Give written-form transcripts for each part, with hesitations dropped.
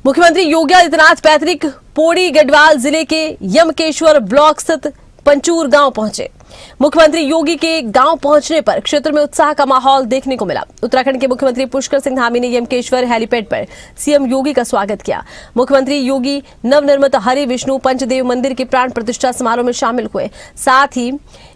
मुख्यमंत्री योगी आदित्यनाथ पैतृक पौड़ी गढ़वाल जिले के यमकेश्वर ब्लॉक स्थित पंचूर गांव पहुंचे। मुख्यमंत्री योगी के गांव पहुंचने पर क्षेत्र में उत्साह का माहौल देखने को मिला। उत्तराखंड के मुख्यमंत्री पुष्कर सिंह धामी ने यमकेश्वर हेलीपैड पर सीएम योगी का स्वागत किया। मुख्यमंत्री योगी नवनिर्मित हरि विष्णु पंचदेव मंदिर के प्राण प्रतिष्ठा समारोह में शामिल हुए। साथ ही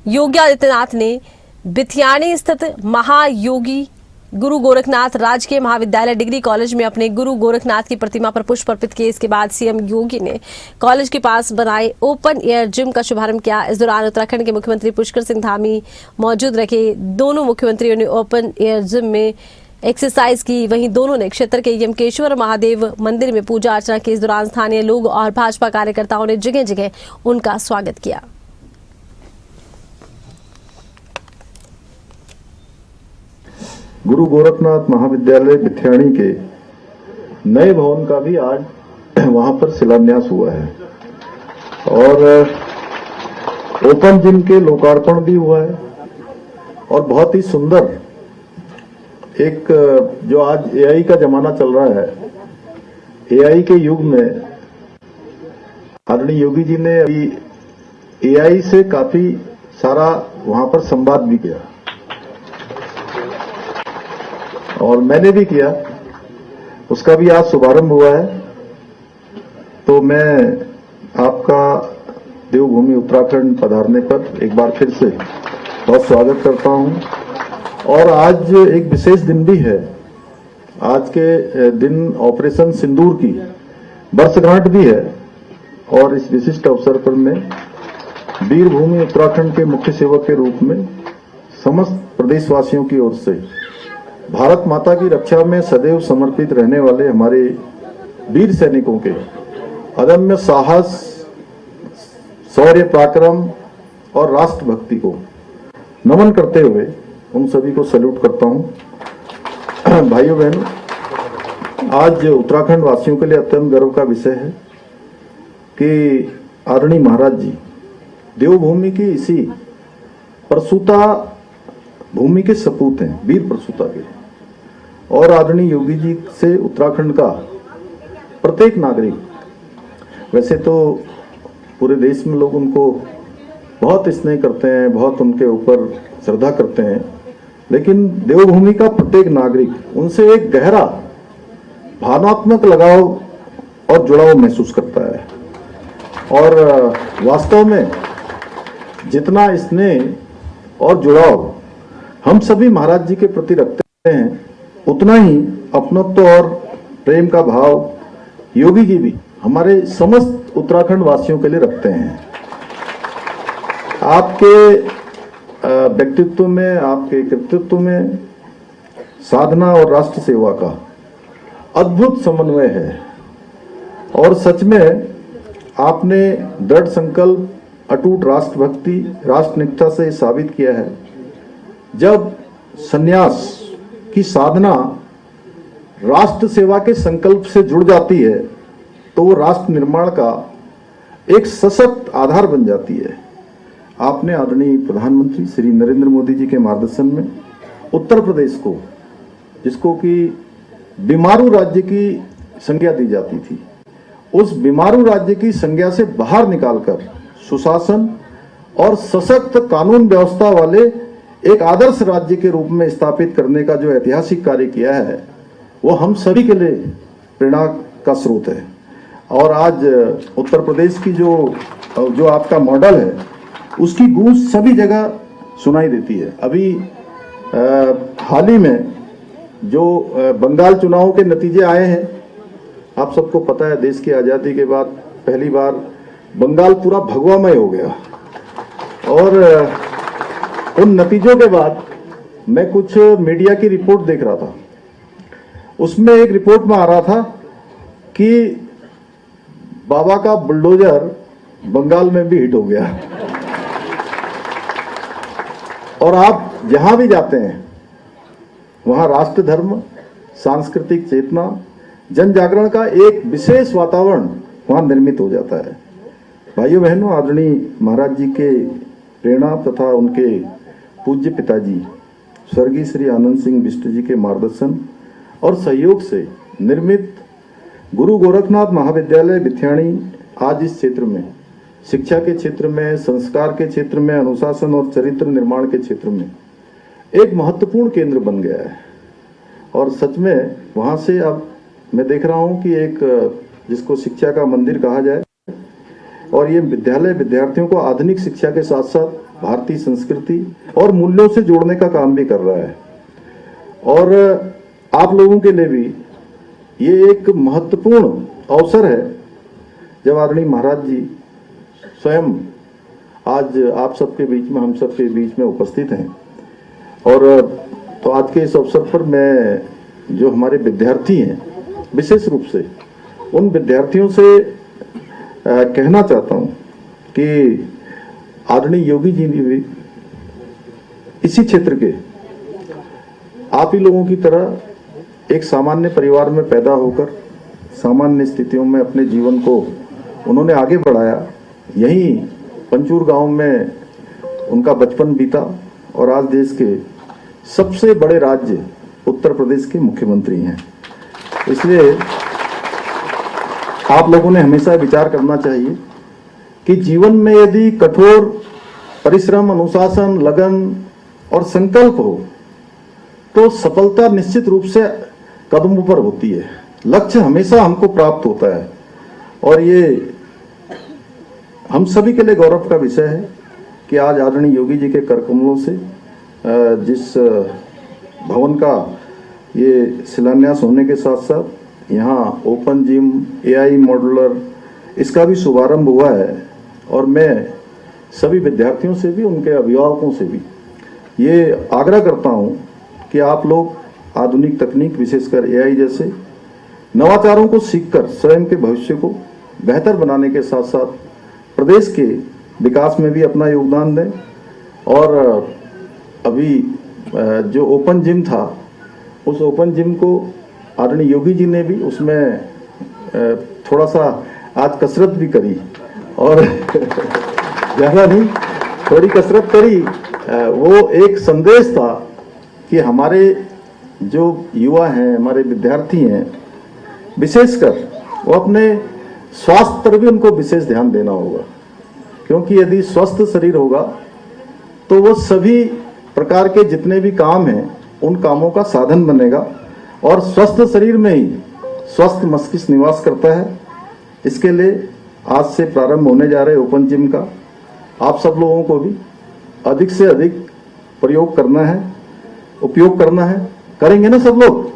योगी आदित्यनाथ ने बिथियानी स्थित महायोगी गुरु गोरखनाथ राजकीय महाविद्यालय डिग्री कॉलेज में अपने गुरु गोरखनाथ की प्रतिमा पर पुष्प अर्पित किए। इसके बाद सीएम योगी ने कॉलेज के पास बनाए ओपन एयर जिम का शुभारंभ किया। इस दौरान उत्तराखंड के मुख्यमंत्री पुष्कर सिंह धामी मौजूद रखे। दोनों मुख्यमंत्रियों ने ओपन एयर जिम में एक्सरसाइज की। वहीं दोनों ने क्षेत्र के यमकेश्वर महादेव मंदिर में पूजा अर्चना की। इस दौरान स्थानीय लोग और भाजपा कार्यकर्ताओं ने जगह जगह उनका स्वागत किया। गुरु गोरखनाथ महाविद्यालय बिथियानी के नए भवन का भी आज वहां पर शिलान्यास हुआ है और ओपन जिम के लोकार्पण भी हुआ है। और बहुत ही सुंदर एक जो आज एआई का जमाना चल रहा है, एआई के युग में आदरणीय योगी जी ने अभी एआई से काफी सारा वहां पर संवाद भी किया और मैंने भी किया। उसका भी आज शुभारंभ हुआ है। तो मैं आपका देवभूमि उत्तराखंड पधारने पर एक बार फिर से बहुत स्वागत करता हूं। और आज एक विशेष दिन भी है। आज के दिन ऑपरेशन सिंदूर की वर्षगांठ भी है और इस विशिष्ट अवसर पर मैं वीरभूमि उत्तराखंड के मुख्य सेवक के रूप में समस्त प्रदेशवासियों की ओर से भारत माता की रक्षा में सदैव समर्पित रहने वाले हमारे वीर सैनिकों के अदम्य साहस, शौर्य, पराक्रम और राष्ट्रभक्ति को नमन करते हुए उन सभी को सैल्यूट करता हूं। भाइयों बहनों, आज उत्तराखंड वासियों के लिए अत्यंत गर्व का विषय है कि आदरणीय महाराज जी देवभूमि की इसी प्रसूता भूमि के सपूत हैं, वीर प्रसूता के। और आदरणीय योगी जी से उत्तराखंड का प्रत्येक नागरिक, वैसे तो पूरे देश में लोग उनको बहुत स्नेह करते हैं, बहुत उनके ऊपर श्रद्धा करते हैं, लेकिन देवभूमि का प्रत्येक नागरिक उनसे एक गहरा भावनात्मक लगाव और जुड़ाव महसूस करता है। और वास्तव में जितना स्नेह और जुड़ाव हम सभी महाराज जी के प्रति रखते हैं, उतना ही अपनत्व और प्रेम का भाव योगी जी भी हमारे समस्त उत्तराखंड वासियों के लिए रखते हैं। आपके व्यक्तित्व में, आपके कृतित्व में साधना और राष्ट्र सेवा का अद्भुत समन्वय है। और सच में आपने दृढ़ संकल्प, अटूट राष्ट्रभक्ति, राष्ट्रनिष्ठा से साबित किया है। जब सन्यास की साधना राष्ट्र सेवा के संकल्प से जुड़ जाती है तो वो राष्ट्र निर्माण का एक सशक्त आधार बन जाती है। आपने आदरणीय प्रधानमंत्री श्री नरेंद्र मोदी जी के मार्गदर्शन में उत्तर प्रदेश को, जिसको कि बीमारू राज्य की संज्ञा दी जाती थी, उस बीमारू राज्य की संज्ञा से बाहर निकालकर सुशासन और सशक्त कानून व्यवस्था वाले एक आदर्श राज्य के रूप में स्थापित करने का जो ऐतिहासिक कार्य किया है, वो हम सभी के लिए प्रेरणा का स्रोत है। और आज उत्तर प्रदेश की जो आपका मॉडल है, उसकी गूंज सभी जगह सुनाई देती है। अभी हाल ही में जो बंगाल चुनाव के नतीजे आए हैं, आप सबको पता है, देश की आज़ादी के बाद पहली बार बंगाल पूरा भगवामय हो गया। और उन नतीजों के बाद मैं कुछ मीडिया की रिपोर्ट देख रहा था। उसमें एक रिपोर्ट में आ रहा था कि बाबा का बुलडोजर बंगाल में भी हिट हो गया। और आप जहां भी जाते हैं वहां राष्ट्र धर्म, सांस्कृतिक चेतना, जन जागरण का एक विशेष वातावरण वहां निर्मित हो जाता है। भाइयों बहनों, आदरणीय महाराज जी के प्रेरणा तथा उनके पूज्य पिताजी स्वर्गीय श्री आनंद सिंह बिष्ट जी के मार्गदर्शन और सहयोग से निर्मित गुरु गोरखनाथ महाविद्यालय बिथ्याणी आज इस क्षेत्र में, शिक्षा के क्षेत्र में, संस्कार के क्षेत्र में, अनुशासन और चरित्र निर्माण के क्षेत्र में एक महत्वपूर्ण केंद्र बन गया है। और सच में वहां से अब मैं देख रहा हूं कि एक जिसको शिक्षा का मंदिर कहा जाए, और ये विद्यालय विद्यार्थियों को आधुनिक शिक्षा के साथ साथ भारतीय संस्कृति और मूल्यों से जोड़ने का काम भी कर रहा है। और आप लोगों के लिए भी ये एक महत्वपूर्ण अवसर है जब आदरणीय महाराज जी स्वयं आज आप सबके बीच में, हम सबके बीच में उपस्थित हैं। और तो आज के इस अवसर पर मैं जो हमारे विद्यार्थी हैं, विशेष रूप से उन विद्यार्थियों से कहना चाहता हूं कि आदरणीय योगी जी ने भी इसी क्षेत्र के आप ही लोगों की तरह एक सामान्य परिवार में पैदा होकर सामान्य स्थितियों में अपने जीवन को उन्होंने आगे बढ़ाया। यहीं पंचूर गांव में उनका बचपन बीता और आज देश के सबसे बड़े राज्य उत्तर प्रदेश के मुख्यमंत्री हैं। इसलिए आप लोगों ने हमेशा विचार करना चाहिए कि जीवन में यदि कठोर परिश्रम, अनुशासन, लगन और संकल्प हो तो सफलता निश्चित रूप से कदमों पर होती है। लक्ष्य हमेशा हमको प्राप्त होता है और ये हम सभी के लिए गौरव का विषय है कि आज आदरणीय योगी जी के कर कमलों से जिस भवन का ये शिलान्यास होने के साथ साथ यहाँ ओपन जिम, एआई मॉड्यूलर, इसका भी शुभारंभ हुआ है। और मैं सभी विद्यार्थियों से भी, उनके अभिभावकों से भी ये आग्रह करता हूँ कि आप लोग आधुनिक तकनीक, विशेषकर एआई जैसे नवाचारों को सीखकर स्वयं के भविष्य को बेहतर बनाने के साथ साथ प्रदेश के विकास में भी अपना योगदान दें। और अभी जो ओपन जिम था, उस ओपन जिम को आदरणीय योगी जी ने भी उसमें थोड़ा सा आज कसरत भी करी और ज़्यादा नहीं, थोड़ी कसरत करी। वो एक संदेश था कि हमारे जो युवा हैं, हमारे विद्यार्थी हैं, विशेषकर वो अपने स्वास्थ्य पर भी उनको विशेष ध्यान देना होगा, क्योंकि यदि स्वस्थ शरीर होगा तो वो सभी प्रकार के जितने भी काम हैं उन कामों का साधन बनेगा और स्वस्थ शरीर में ही स्वस्थ मस्तिष्क निवास करता है। इसके लिए आज से प्रारंभ होने जा रहे ओपन जिम का आप सब लोगों को भी अधिक से अधिक प्रयोग करना है, उपयोग करना है। करेंगे ना सब लोग?